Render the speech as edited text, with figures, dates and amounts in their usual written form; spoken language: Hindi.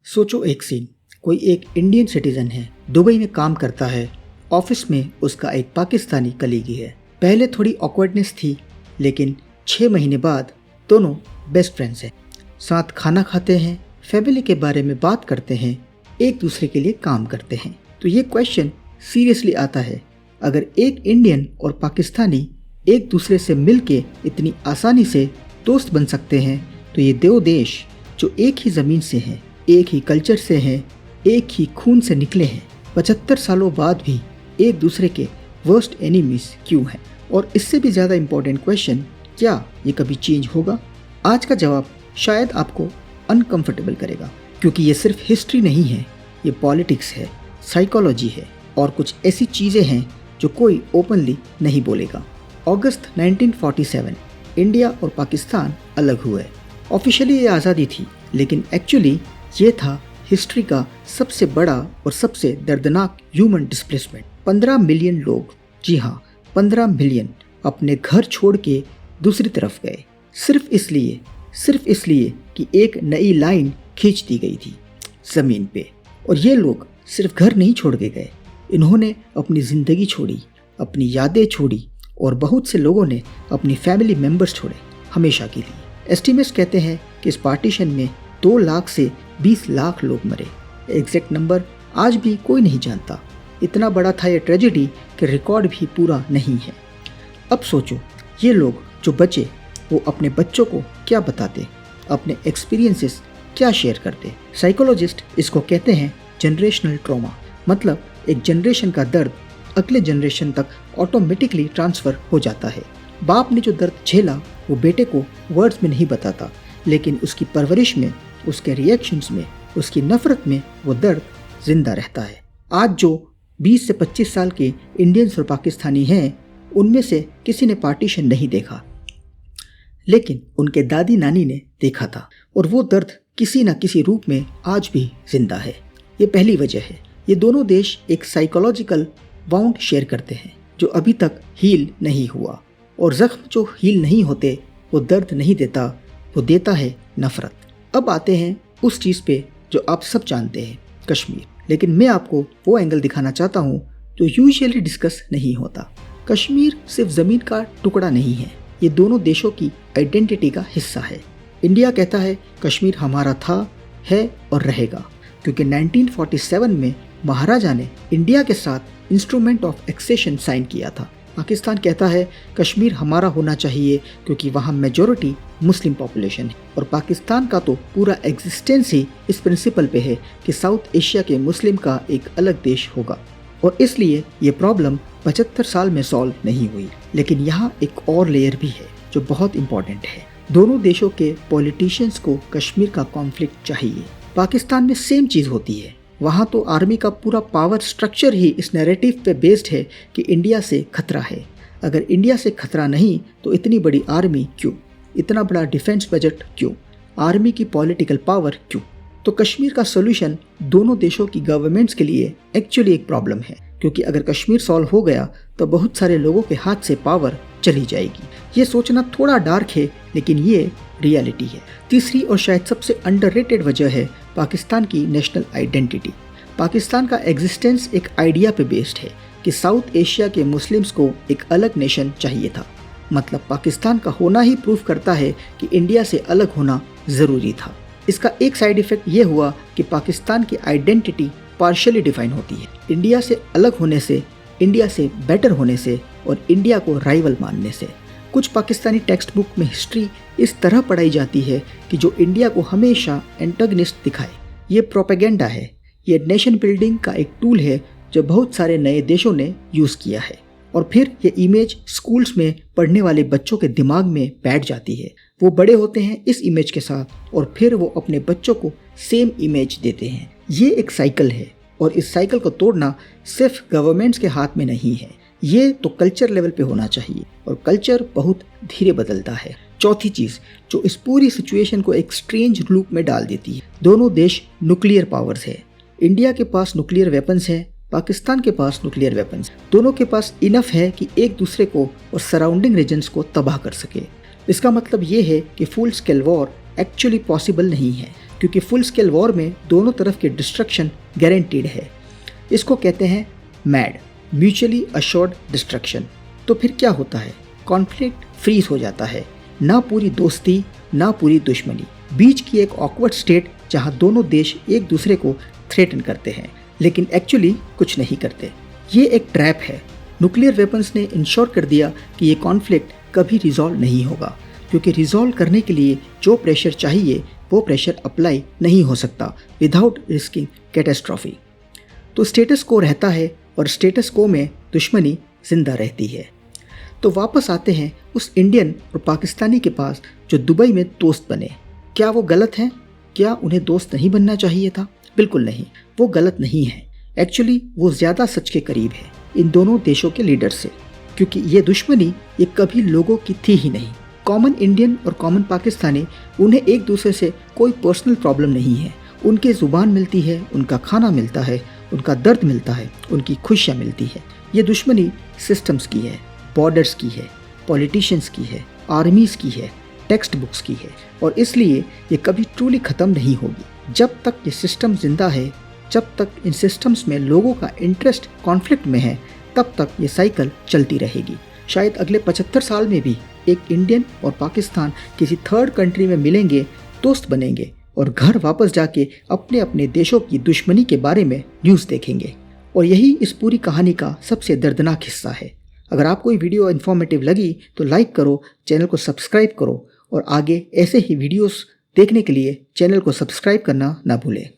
सोचो एक सीन, कोई एक इंडियन सिटीजन है, दुबई में काम करता है, ऑफिस में उसका एक पाकिस्तानी कलीगी है। पहले थोड़ी ऑकवर्डनेस थी, लेकिन 6 महीने बाद दोनों बेस्ट फ्रेंड्स हैं, साथ खाना खाते हैं, फैमिली के बारे में बात करते हैं, एक दूसरे के लिए काम करते हैं। तो ये क्वेश्चन सीरियसली आता है, अगर एक इंडियन और पाकिस्तानी एक दूसरे से मिलके इतनी आसानी से दोस्त बन सकते हैं, तो ये दो देश जो एक ही ज़मीन से हैं, एक ही कल्चर से हैं, एक ही खून से निकले हैं, 75 सालों बाद भी एक दूसरे के वर्स्ट एनिमीज क्यों हैं? और इससे भी ज़्यादा इम्पोर्टेंट क्वेश्चन, क्या ये कभी चेंज होगा? आज का जवाब शायद आपको अनकंफर्टेबल करेगा, क्योंकि ये सिर्फ हिस्ट्री नहीं है, ये पॉलिटिक्स है, साइकोलॉजी है और कुछ ऐसी चीज़ें हैं जो कोई ओपनली नहीं बोलेगा। अगस्त 1947 इंडिया और पाकिस्तान अलग हुए। ऑफिशियली ये आज़ादी थी, लेकिन एक्चुअली ये था हिस्ट्री का सबसे बड़ा और सबसे दर्दनाक ह्यूमन डिस्प्लेसमेंट। 15 मिलियन लोग, जी हाँ 15 मिलियन, अपने घर छोड़ के दूसरी तरफ गए, सिर्फ इसलिए कि एक नई लाइन खींच दी गई थी ज़मीन पे। और ये लोग सिर्फ घर नहीं छोड़ के गए, इन्होंने अपनी ज़िंदगी छोड़ी, अपनी यादें छोड़ी और बहुत से लोगों ने अपनी फैमिली मेम्बर्स छोड़े हमेशा के लिए। एस्टिमेट्स कहते हैं कि इस पार्टीशन में 2 लाख से 20 लाख लोग मरे। एग्जैक्ट नंबर आज भी कोई नहीं जानता। इतना बड़ा था ये ट्रेजेडी कि रिकॉर्ड भी पूरा नहीं है। अब सोचो, ये लोग जो बचे वो अपने बच्चों को क्या बताते, अपने एक्सपीरियंसेस क्या शेयर करते? साइकोलॉजिस्ट इसको कहते हैं जनरेशनल ट्रॉमा। मतलब एक जनरेशन का दर्द अगले जनरेशन तक ऑटोमेटिकली ट्रांसफ़र हो जाता है। बाप ने जो दर्द झेला वो बेटे को वर्ड्स में नहीं बताता, लेकिन उसकी परवरिश में, उसके रिएक्शंस में, उसकी नफ़रत में वो दर्द जिंदा रहता है। आज जो 20 से 25 साल के इंडियंस और पाकिस्तानी हैं, उनमें से किसी ने पार्टीशन नहीं देखा, लेकिन उनके दादी नानी ने देखा था, और वो दर्द किसी न किसी रूप में आज भी जिंदा है। ये पहली वजह है। ये दोनों देश एक साइकोलॉजिकल वाउंड शेयर करते हैं जो अभी तक हील नहीं हुआ, और ज़ख्म जो हील नहीं होते वो दर्द नहीं देता, वो देता है नफ़रत। अब आते हैं उस चीज़ पे जो आप सब जानते हैं, कश्मीर। लेकिन मैं आपको वो एंगल दिखाना चाहता हूँ जो यूजुअली डिस्कस नहीं होता। कश्मीर सिर्फ ज़मीन का टुकड़ा नहीं है, ये दोनों देशों की आइडेंटिटी का हिस्सा है। इंडिया कहता है कश्मीर हमारा था, है और रहेगा, क्योंकि 1947 में महाराजा ने इंडिया के साथ इंस्ट्रूमेंट ऑफ एक्सेशन साइन किया था। पाकिस्तान कहता है कश्मीर हमारा होना चाहिए क्योंकि वहाँ मेजॉरिटी मुस्लिम पॉपुलेशन है, और पाकिस्तान का तो पूरा एग्जिस्टेंस ही इस प्रिंसिपल पे है कि साउथ एशिया के मुस्लिम का एक अलग देश होगा, और इसलिए ये प्रॉब्लम 75 साल में सॉल्व नहीं हुई। लेकिन यहाँ एक और लेयर भी है जो बहुत इंपॉर्टेंट है। दोनों देशों के पॉलिटिशियंस को कश्मीर का कॉन्फ्लिक्ट चाहिए। पाकिस्तान में सेम चीज़ होती है, वहाँ तो आर्मी का पूरा पावर स्ट्रक्चर ही इस नैरेटिव पे बेस्ड है कि इंडिया से खतरा है। अगर इंडिया से खतरा नहीं तो इतनी बड़ी आर्मी क्यों, इतना बड़ा डिफेंस बजट क्यों, आर्मी की पॉलिटिकल पावर क्यों? तो कश्मीर का सोल्यूशन दोनों देशों की गवर्नमेंट्स के लिए एक्चुअली एक प्रॉब्लम है, क्योंकि अगर कश्मीर सॉल्व हो गया तो बहुत सारे लोगों के हाथ से पावर चली जाएगी। ये सोचना थोड़ा डार्क है, लेकिन ये रियलिटी है। तीसरी और शायद सबसे अंडररेटेड वजह है पाकिस्तान की नेशनल आइडेंटिटी। पाकिस्तान का एग्जिस्टेंस एक आइडिया पे बेस्ड है कि साउथ एशिया के मुस्लिम्स को एक अलग नेशन चाहिए था। मतलब पाकिस्तान का होना ही प्रूव करता है कि इंडिया से अलग होना ज़रूरी था। इसका एक साइड इफ़ेक्ट ये हुआ कि पाकिस्तान की आइडेंटिटी पार्शियली डिफाइन होती है, इंडिया से अलग होने से, इंडिया से बेटर होने से और इंडिया को राइवल मानने से। कुछ पाकिस्तानी टेक्स्ट बुक में हिस्ट्री इस तरह पढ़ाई जाती है कि जो इंडिया को हमेशा एंटागनिस्ट दिखाए। ये प्रोपेगेंडा है, ये नेशन बिल्डिंग का एक टूल है जो बहुत सारे नए देशों ने यूज़ किया है, और फिर ये इमेज स्कूल्स में पढ़ने वाले बच्चों के दिमाग में बैठ जाती है। वो बड़े होते हैं इस इमेज के साथ, और फिर वो अपने बच्चों को सेम इमेज देते हैं। ये एक साइकिल है, और इस साइकिल को तोड़ना सिर्फ गवर्नमेंट्स के हाथ में नहीं है, ये तो कल्चर लेवल पे होना चाहिए, और कल्चर बहुत धीरे बदलता है। चौथी चीज़ जो इस पूरी सिचुएशन को एक स्ट्रेंज लूप में डाल देती है, दोनों देश न्यूक्लियर पावर्स है। इंडिया के पास न्यूक्लियर वेपन्स है, पाकिस्तान के पास न्यूक्लियर वेपन्स। दोनों के पास इनफ है कि एक दूसरे को और सराउंडिंग रीजन्स को तबाह कर सके। इसका मतलब ये है कि full scale war actually possible नहीं है, क्योंकि फुल स्केल वॉर में दोनों तरफ की डिस्ट्रक्शन गारंटीड है। इसको कहते हैं मैड, म्यूचुअली अश्योर्ड डिस्ट्रक्शन। तो फिर क्या होता है? कॉन्फ्लिक्ट फ्रीज हो जाता है, ना पूरी दोस्ती ना पूरी दुश्मनी, बीच की एक ऑकवर्ड स्टेट जहां दोनों देश एक दूसरे को थ्रेटन करते हैं लेकिन एक्चुअली कुछ नहीं करते। ये एक ट्रैप है। न्यूक्लियर वेपन्स ने इंश्योर कर दिया कि ये कॉन्फ्लिक्ट कभी रिजॉल्व नहीं होगा, क्योंकि रिजॉल्व करने के लिए जो प्रेशर चाहिए वो प्रेशर अप्लाई नहीं हो सकता विदाउट रिस्किंग कैटेस्ट्रॉफी। तो स्टेटस को रहता है और स्टेटस को में दुश्मनी जिंदा रहती है। तो वापस आते हैं उस इंडियन और पाकिस्तानी के पास जो दुबई में दोस्त बने। क्या वो गलत हैं? क्या उन्हें दोस्त नहीं बनना चाहिए था? बिल्कुल नहीं, वो गलत नहीं है। एक्चुअली वो ज़्यादा सच के करीब है इन दोनों देशों के लीडर से, क्योंकि ये दुश्मनी ये कभी लोगों की थी ही नहीं। कॉमन इंडियन और कॉमन पाकिस्तानी, उन्हें एक दूसरे से कोई पर्सनल प्रॉब्लम नहीं है। उनके ज़ुबान मिलती है, उनका खाना मिलता है, उनका दर्द मिलता है, उनकी खुशियाँ मिलती है। ये दुश्मनी सिस्टम्स की है, बॉर्डर्स की है, पॉलिटिशियंस की है, आर्मीज़ की है, टेक्स्ट बुक्स की है, और इसलिए ये कभी ट्रूली ख़त्म नहीं होगी। जब तक ये सिस्टम जिंदा है, जब तक इन सिस्टम्स में लोगों का इंटरेस्ट कॉन्फ्लिक्ट में है, तब तक ये साइकिल चलती रहेगी। शायद अगले 75 साल में भी एक इंडियन और पाकिस्तान किसी थर्ड कंट्री में मिलेंगे, दोस्त बनेंगे और घर वापस जाके अपने अपने देशों की दुश्मनी के बारे में न्यूज़ देखेंगे। और यही इस पूरी कहानी का सबसे दर्दनाक हिस्सा है। अगर आपको ये वीडियो इन्फॉर्मेटिव लगी तो लाइक करो, चैनल को सब्सक्राइब करो और आगे ऐसे ही वीडियोस देखने के लिए चैनल को सब्सक्राइब करना ना भूलें।